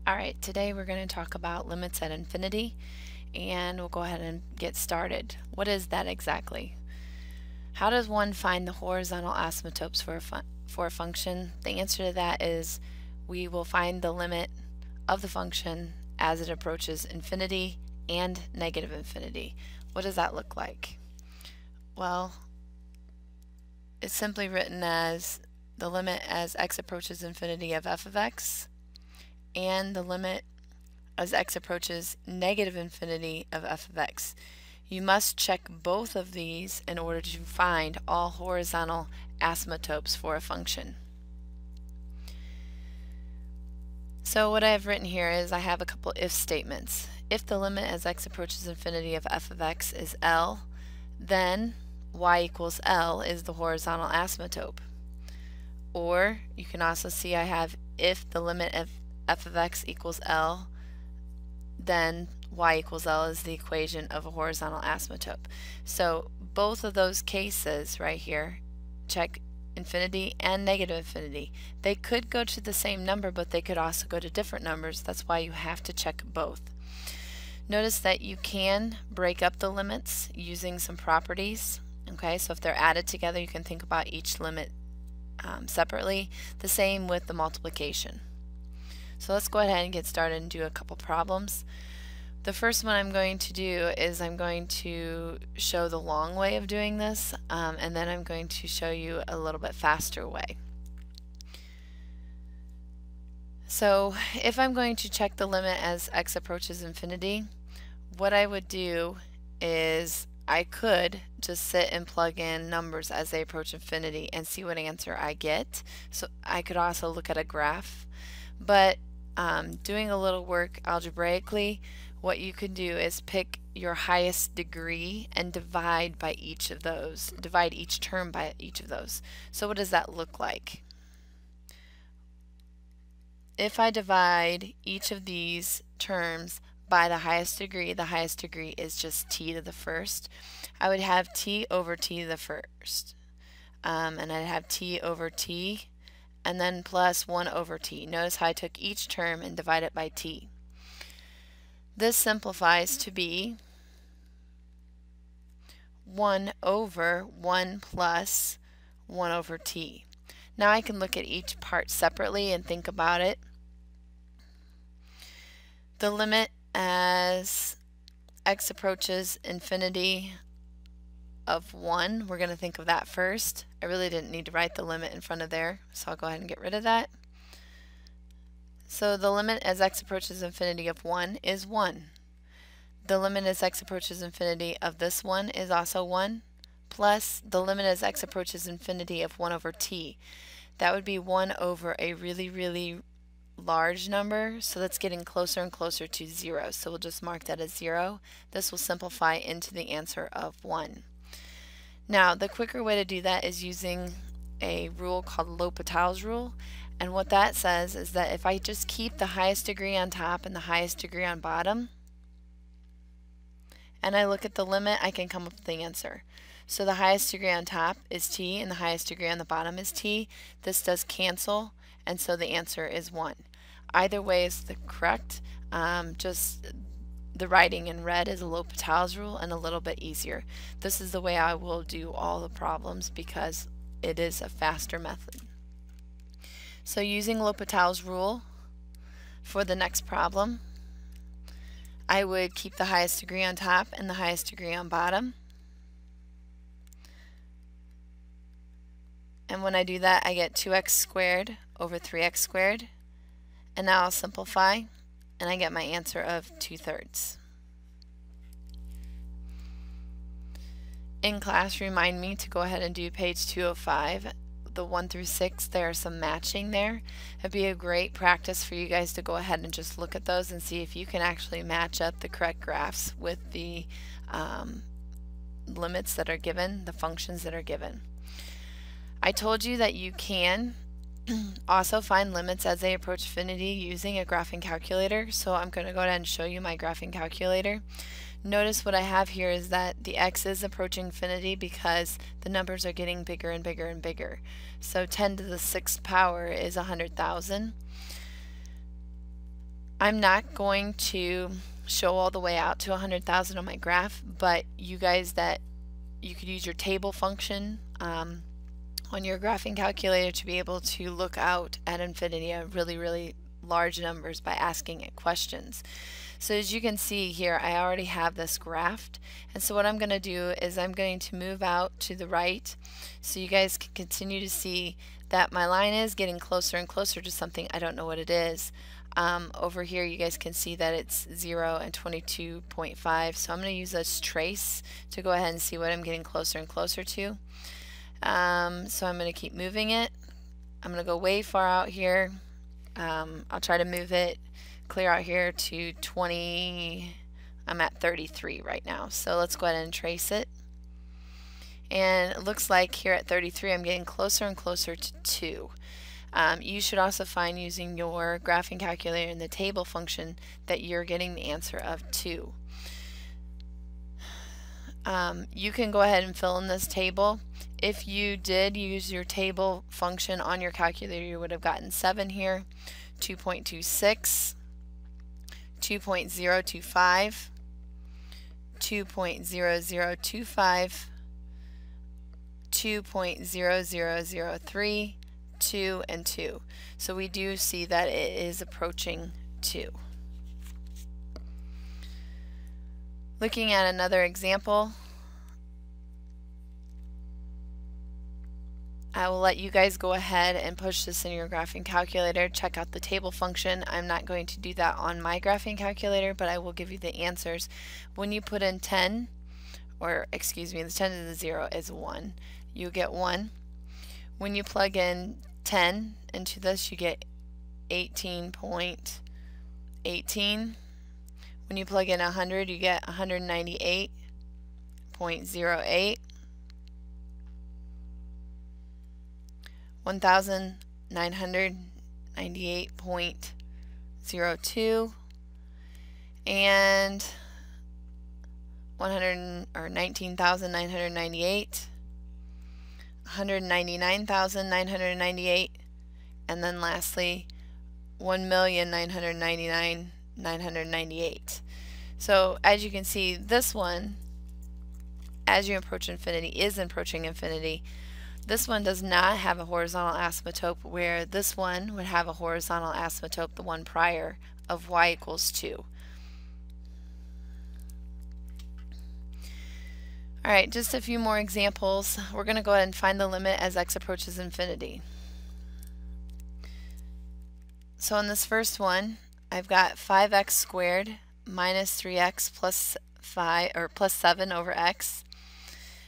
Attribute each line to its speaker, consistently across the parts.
Speaker 1: Alright, today we're going to talk about limits at infinity, and we'll go ahead and get started. What is that exactly? How does one find the horizontal asymptotes for a function? The answer to that is we will find the limit of the function as it approaches infinity and negative infinity. What does that look like? Well, it's simply written as the limit as x approaches infinity of f of x, and the limit as x approaches negative infinity of f of x. You must check both of these in order to find all horizontal asymptotes for a function. So what I have written here is I have a couple if statements. If the limit as x approaches infinity of f of x is L, then y equals L is the horizontal asymptote. Or you can also see I have if the limit of f of x equals L, then y equals L is the equation of a horizontal asymptote. So both of those cases right here check infinity and negative infinity. They could go to the same number, but they could also go to different numbers. That's why you have to check both. Notice that you can break up the limits using some properties. Okay, so if they're added together, you can think about each limit separately. The same with the multiplication. So let's go ahead and get started and do a couple problems. The first one I'm going to do is I'm going to show the long way of doing this, and then I'm going to show you a little bit faster way. So if I'm going to check the limit as x approaches infinity, what I would do is I could just sit and plug in numbers as they approach infinity and see what answer I get. So I could also look at a graph, but doing a little work algebraically, what you can do is pick your highest degree and divide by each of those. Divide each term by each of those. So what does that look like? If I divide each of these terms by the highest degree is just t to the first. I would have t over t to the first. And I'd have t over t, and then plus 1 over t. Notice how I took each term and divided it by t. This simplifies to be 1 over 1 plus 1 over t. Now I can look at each part separately and think about it. The limit as x approaches infinity of 1, we're going to think of that first. I really didn't need to write the limit in front of there, so I'll go ahead and get rid of that. So the limit as x approaches infinity of 1 is 1. The limit as x approaches infinity of this one is also 1, plus the limit as x approaches infinity of 1 over t. That would be 1 over a really large number, so that's getting closer and closer to 0. So we'll just mark that as 0. This will simplify into the answer of 1. Now, the quicker way to do that is using a rule called L'Hopital's rule. And what that says is that if I just keep the highest degree on top and the highest degree on bottom, and I look at the limit, I can come up with the answer. So the highest degree on top is t, and the highest degree on the bottom is t. This does cancel, and so the answer is 1. Either way is the correct. Just the writing in red is a L'Hopital's rule and a little bit easier. This is the way I will do all the problems because it is a faster method. So using L'Hopital's rule for the next problem, I would keep the highest degree on top and the highest degree on bottom. And when I do that, I get 2x squared over 3x squared. And now I'll simplify, and I get my answer of 2/3. In class, remind me to go ahead and do page 205. The 1 through 6, there's some matching there. It'd be a great practice for you guys to go ahead and just look at those and see if you can actually match up the correct graphs with the limits that are given, the functions that are given. I told you that you can also find limits as they approach infinity using a graphing calculator, so I'm going to go ahead and show you my graphing calculator. Notice what I have here is that the x is approaching infinity because the numbers are getting bigger and bigger and bigger. So 10 to the 6th power is 100,000. I'm not going to show all the way out to 100,000 on my graph, but you guys you could use your table function on your graphing calculator to be able to look out at infinity of really large numbers by asking it questions. So as you can see here, I already have this graphed, and so what I'm going to do is I'm going to move out to the right so you guys can continue to see that my line is getting closer and closer to something. I don't know what it is. Over here you guys can see that it's 0 and 22.5, so I'm going to use this trace to go ahead and see what I'm getting closer and closer to. So I'm going to keep moving it. I'm going to go way far out here. I'll try to move it clear out here to 20. I'm at 33 right now, so let's go ahead and trace it. And it looks like here at 33 I'm getting closer and closer to 2. You should also find using your graphing calculator in the table function that you're getting the answer of 2. You can go ahead and fill in this table. If you did use your table function on your calculator, you would have gotten 7 here, 2.26, 2.025, 2.0025, 2.0003, 2, and 2. So we do see that it is approaching 2. Looking at another example, I will let you guys go ahead and push this in your graphing calculator, check out the table function. I'm not going to do that on my graphing calculator, but I will give you the answers. When you put in 10, or excuse me, the 10 to the 0 is 1. You get 1. When you plug in 10 into this, you get 18.18. When you plug in 100, you get 198.08. 1,998.02 and 19,998, 199,998, and then lastly 1,999,998. So as you can see, this one, as you approach infinity, is approaching infinity. This one does not have a horizontal asymptote, where this one would have a horizontal asymptote, the one prior, of y equals 2. Alright, just a few more examples. We're going to go ahead and find the limit as x approaches infinity. So in this first one, I've got 5x squared minus 3x plus 7 over x.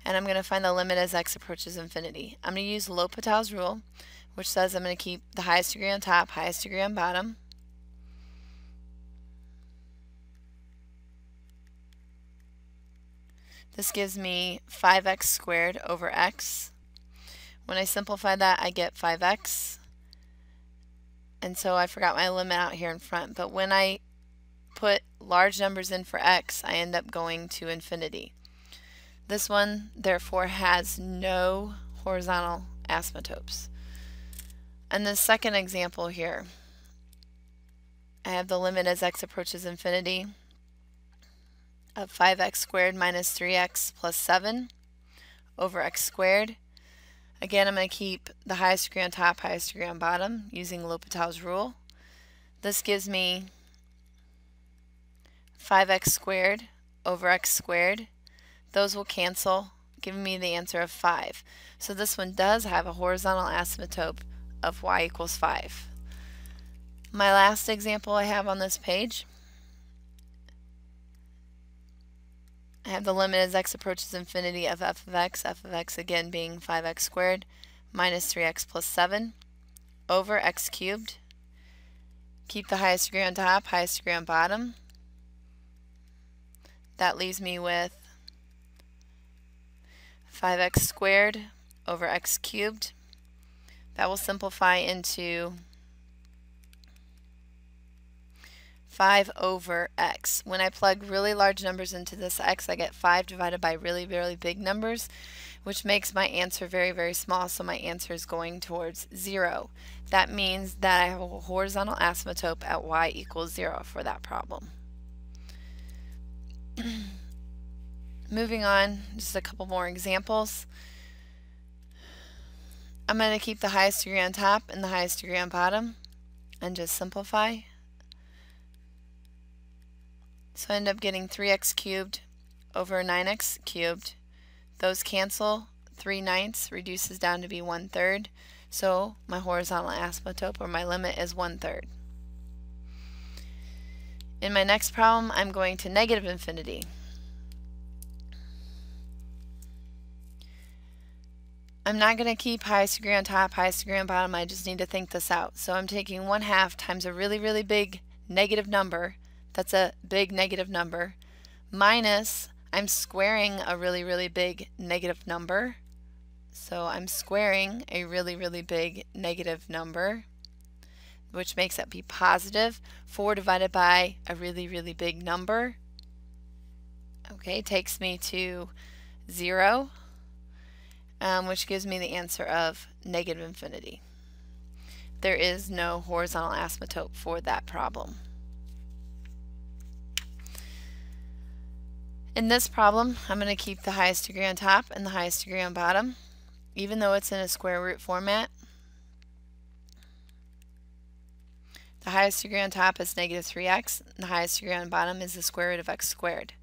Speaker 1: And I'm going to find the limit as x approaches infinity. I'm going to use L'Hopital's rule, which says I'm going to keep the highest degree on top, highest degree on bottom. This gives me 5x squared over x. When I simplify that, I get 5x. And so I forgot my limit out here in front. But when I put large numbers in for x, I end up going to infinity. This one, therefore, has no horizontal asymptotes. And the second example here, I have the limit as x approaches infinity of 5x squared minus 3x plus 7 over x squared. Again, I'm going to keep the highest degree on top, highest degree on bottom using L'Hopital's rule. This gives me 5x squared over x squared. Those will cancel, giving me the answer of 5. So this one does have a horizontal asymptote of y equals 5. My last example I have on this page, I have the limit as x approaches infinity of f of x again being 5x squared minus 3x plus 7 over x cubed. Keep the highest degree on top, highest degree on bottom. That leaves me with 5x squared over x cubed. That will simplify into 5 over x. When I plug really large numbers into this x, I get 5 divided by really big numbers. which makes my answer very, very small, so my answer is going towards 0. That means that I have a horizontal asymptote at y equals 0 for that problem. Moving on, just a couple more examples. I'm going to keep the highest degree on top and the highest degree on bottom and just simplify. So I end up getting 3x cubed over 9x cubed. Those cancel. 3/9 reduces down to be 1/3. So my horizontal asymptote, or my limit, is 1/3. In my next problem, I'm going to negative infinity. I'm not going to keep highest degree on top, highest degree on bottom. I just need to think this out. So I'm taking 1/2 times a really, really big negative number. That's a big negative number. Minus, I'm squaring a really, really big negative number. So I'm squaring a really, really big negative number, which makes that be positive. 4 divided by a really, really big number, okay, takes me to 0. Which gives me the answer of negative infinity. There is no horizontal asymptote for that problem. In this problem, I'm going to keep the highest degree on top and the highest degree on bottom, even though it's in a square root format. The highest degree on top is negative 3x, and the highest degree on bottom is the square root of x squared.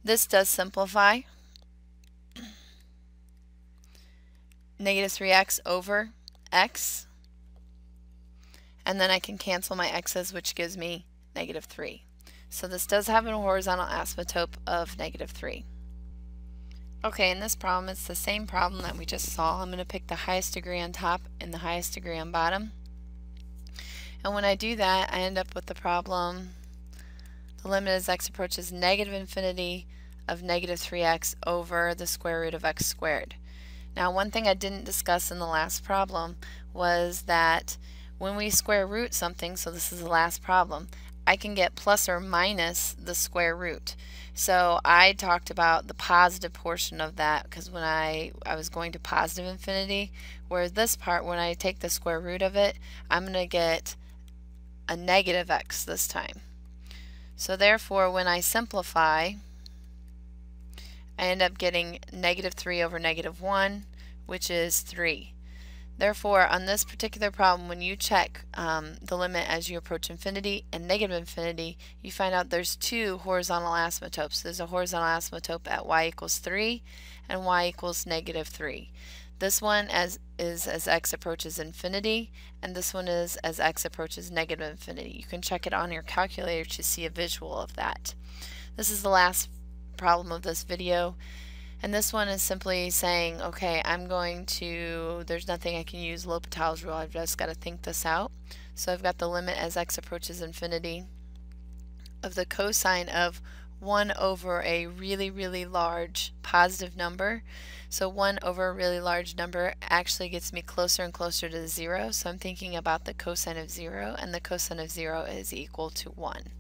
Speaker 1: This does simplify. Negative 3x over x, and then I can cancel my x's, which gives me negative 3. So this does have a horizontal asymptote of negative 3. Okay, in this problem it's the same problem that we just saw. I'm going to pick the highest degree on top and the highest degree on bottom. And when I do that, I end up with the problem, the limit as x approaches negative infinity of negative 3x over the square root of x squared. Now, one thing I didn't discuss in the last problem was that when we square root something, so this is the last problem, I can get plus or minus the square root. So I talked about the positive portion of that because when I was going to positive infinity, whereas this part, when I take the square root of it, I'm going to get a negative x this time. So therefore, when I simplify, I end up getting negative 3 over negative 1, which is 3. Therefore, on this particular problem, when you check the limit as you approach infinity and negative infinity, you find out there's 2 horizontal asymptotes. There's a horizontal asymptote at y equals 3 and y equals negative 3. This one is as x approaches infinity, and this one is as x approaches negative infinity. You can check it on your calculator to see a visual of that. This is the last problem of this video, and this one is simply saying, okay, there's nothing I can use L'Hopital's rule, I've just got to think this out. So I've got the limit as x approaches infinity of the cosine of 1 over a really, really large positive number. So 1 over a really large number actually gets me closer and closer to 0, so I'm thinking about the cosine of 0, and the cosine of 0 is equal to 1.